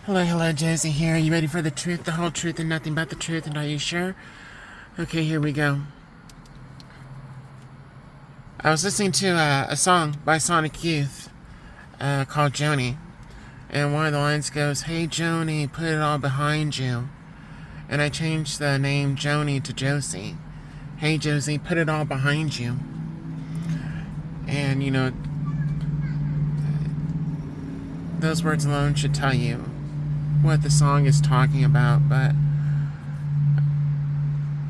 Hello, hello, Josie here. Are you ready for the truth, the whole truth, and nothing but the truth? And are you sure? Okay, here we go. I was listening to a song by Sonic Youth called Joni. And one of the lines goes, "Hey, Joni, put it all behind you." And I changed the name Joni to Josie. Hey, Josie, put it all behind you. And, you know, those words alone should tell you what the song is talking about. But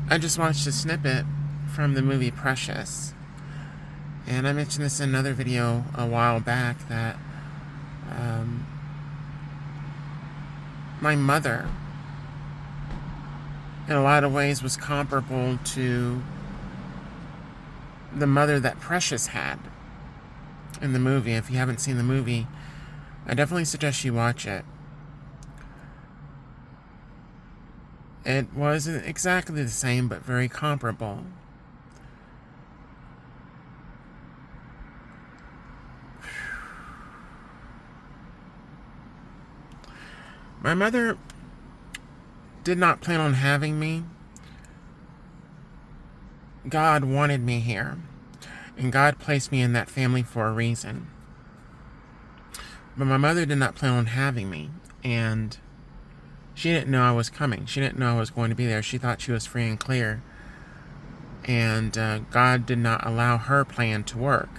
I just watched a snippet from the movie Precious. And I mentioned this in another video a while back that my mother, in a lot of ways, was comparable to the mother that Precious had in the movie. If you haven't seen the movie, I definitely suggest you watch it. It wasn't exactly the same, but very comparable. My mother did not plan on having me. God wanted me here, and God placed me in that family for a reason. But my mother did not plan on having me, and she didn't know I was coming. She didn't know I was going to be there. She thought she was free and clear, and God did not allow her plan to work.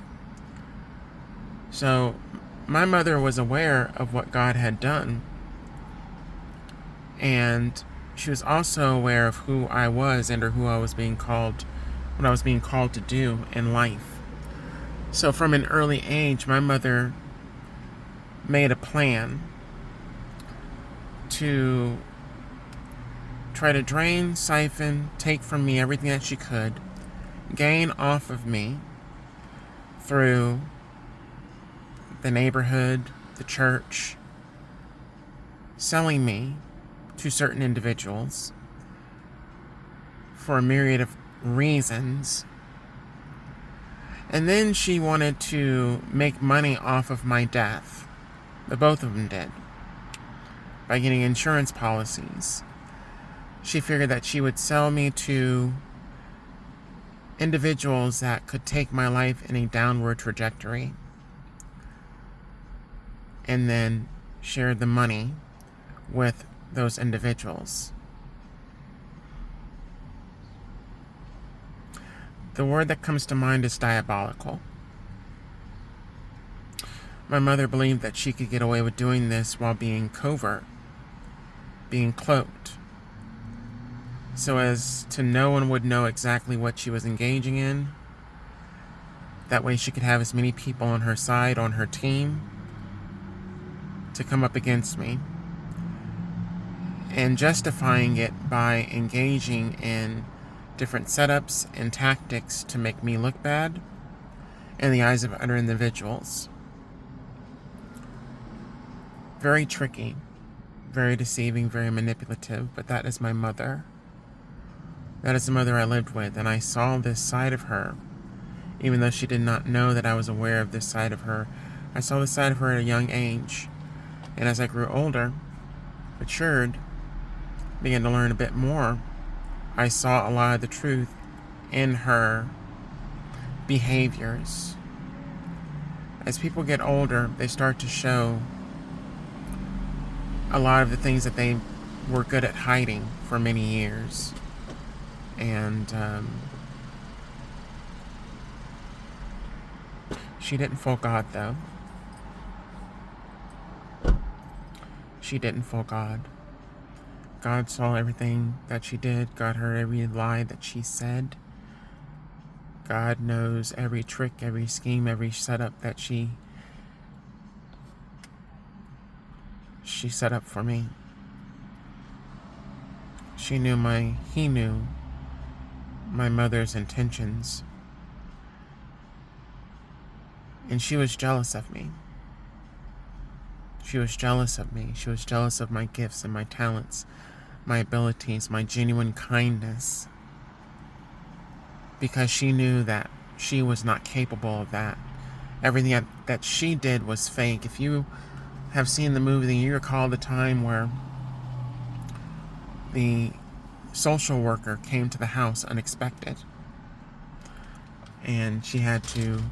So my mother was aware of what God had done, and she was also aware of who I was and or who I was being called, what I was being called to do in life. So from an early age, my mother made a plan to try to drain, siphon, take from me everything that she could, gain off of me through the neighborhood, the church, selling me to certain individuals for a myriad of reasons. And then she wanted to make money off of my death. The both of them did. By getting insurance policies. She figured that she would sell me to individuals that could take my life in a downward trajectory. And then share the money with those individuals. The word that comes to mind is diabolical. My mother believed that she could get away with doing this while being covert, being cloaked, so as to no one would know exactly what she was engaging in. That way she could have as many people on her side, on her team, to come up against me. And justifying it by engaging in different setups and tactics to make me look bad in the eyes of other individuals. Very tricky, very deceiving, very manipulative, but that is my mother. That is the mother I lived with, and I saw this side of her, even though she did not know that I was aware of this side of her. I saw this side of her at a young age, and as I grew older, matured, began to learn a bit more, I saw a lot of the truth in her behaviors. As people get older, they start to show a lot of the things that they were good at hiding for many years. And she didn't fool God, though. She didn't fool God. God saw everything that she did. God heard every lie that she said. God knows every trick, every scheme, every setup that she set up for me. He knew my mother's intentions. And she was jealous of me. She was jealous of me. She was jealous of my gifts and my talents, my abilities, my genuine kindness. Because she knew that she was not capable of that. Everything that she did was fake. If you have seen the movie, you recall the time where the social worker came to the house unexpected, and she had to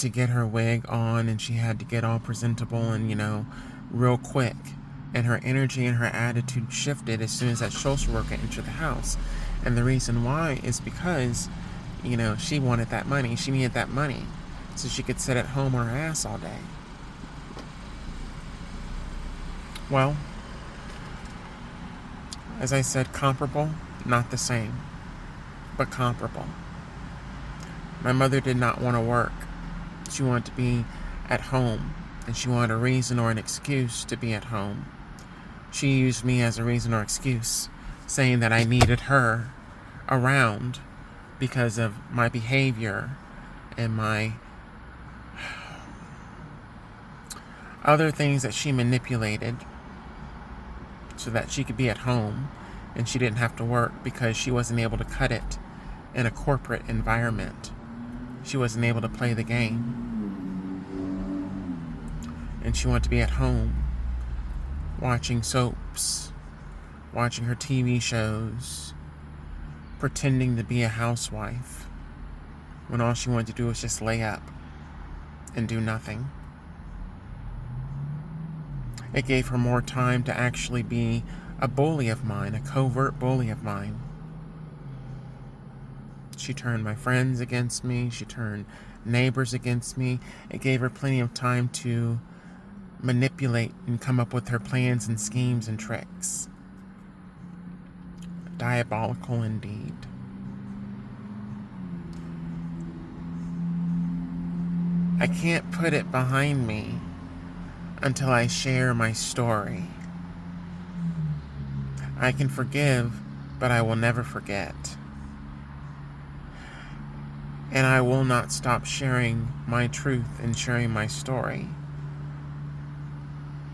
get her wig on, and she had to get all presentable and, real quick. And her energy and her attitude shifted as soon as that social worker entered the house. And the reason why is because, she wanted that money. She needed that money so she could sit at home on her ass all day. Well, as I said, comparable, not the same, but comparable. My mother did not want to work. She wanted to be at home, and she wanted a reason or an excuse to be at home. She used me as a reason or excuse, saying that I needed her around because of my behavior and my other things that she manipulated so that she could be at home and she didn't have to work because she wasn't able to cut it in a corporate environment. She wasn't able to play the game. And she wanted to be at home watching soaps, watching her TV shows, pretending to be a housewife when all she wanted to do was just lay up and do nothing. It gave her more time to actually be a bully of mine, a covert bully of mine. She turned my friends against me. She turned neighbors against me. It gave her plenty of time to manipulate and come up with her plans and schemes and tricks. Diabolical indeed. I can't put it behind me until I share my story. I can forgive, but I will never forget. And I will not stop sharing my truth and sharing my story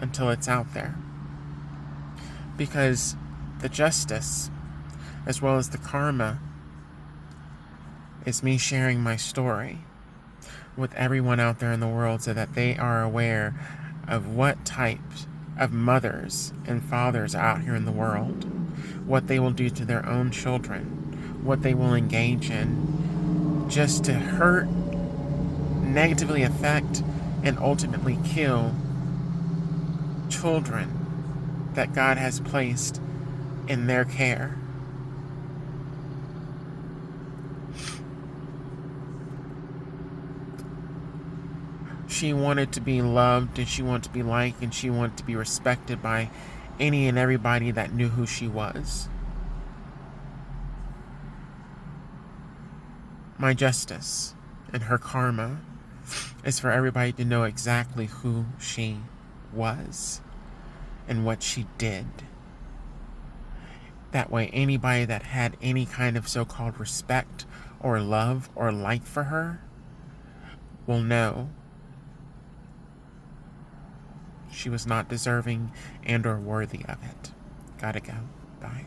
until it's out there. Because the justice, as well as the karma, is me sharing my story with everyone out there in the world so that they are aware of what types of mothers and fathers are out here in the world, what they will do to their own children, what they will engage in just to hurt, negatively affect, and ultimately kill children that God has placed in their care. She wanted to be loved, and she wanted to be liked, and she wanted to be respected by any and everybody that knew who she was. My justice and her karma is for everybody to know exactly who she was and what she did. That way, anybody that had any kind of so-called respect or love or like for her will know she was not deserving and or worthy of it. Gotta go. Bye.